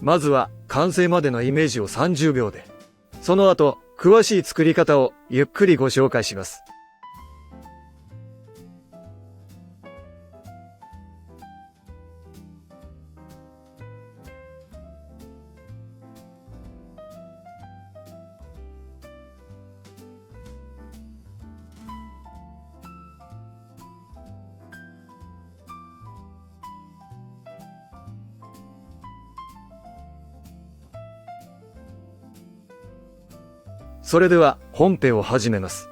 まずは完成までのイメージを30秒で。その後、詳しい作り方をゆっくりご紹介します。それでは本編を始めます。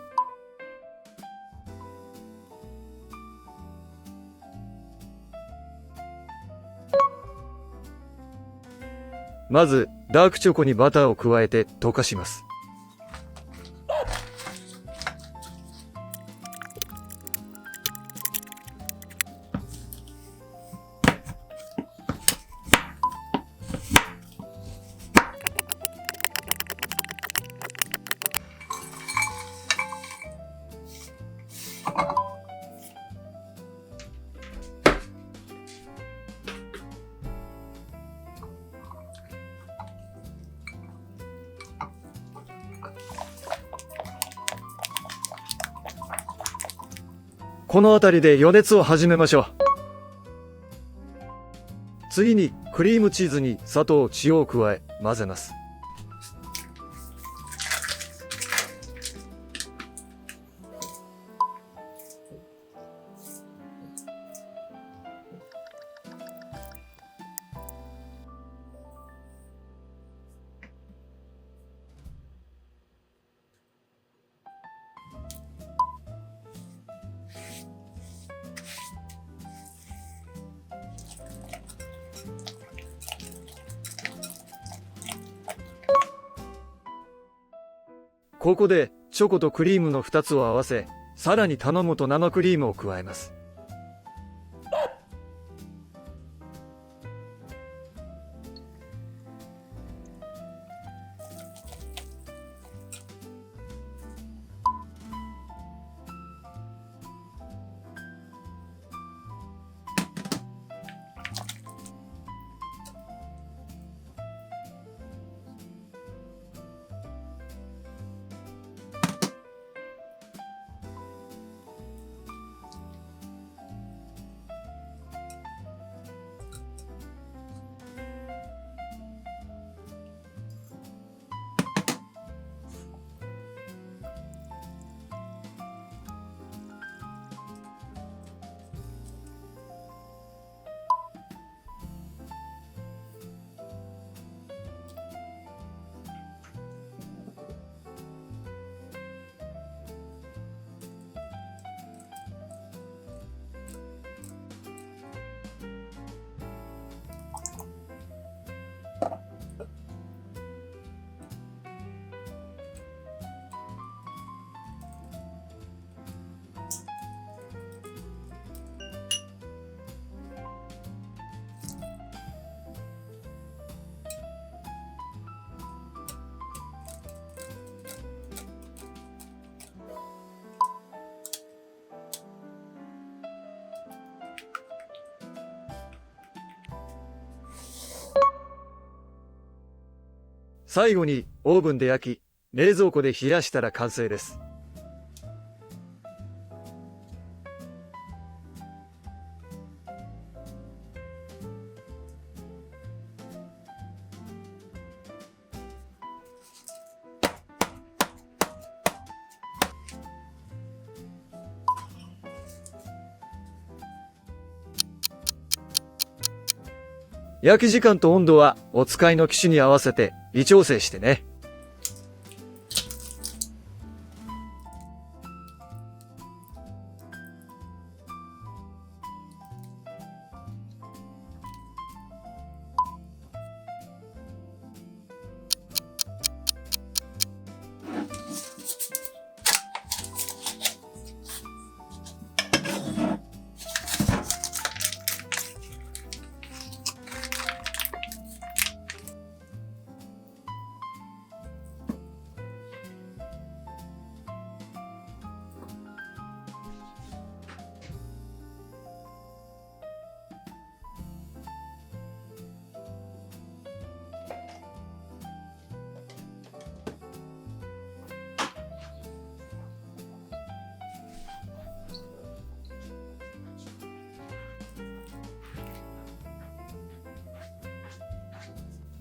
まず、ダークチョコにバターを加えて溶かします。この辺りで予熱を始めましょう。次にクリームチーズに砂糖、塩を加え混ぜます。ここでチョコとクリームの2つを合わせ、さらに卵と生クリームを加えます。最後にオーブンで焼き、冷蔵庫で冷やしたら完成です。焼き時間と温度はお使いの機種に合わせて微調整してね。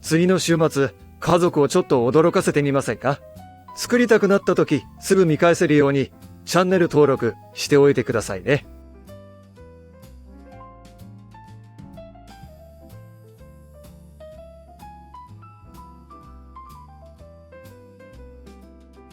次の週末、家族をちょっと驚かせてみませんか？作りたくなった時、すぐ見返せるように、チャンネル登録しておいてくださいね。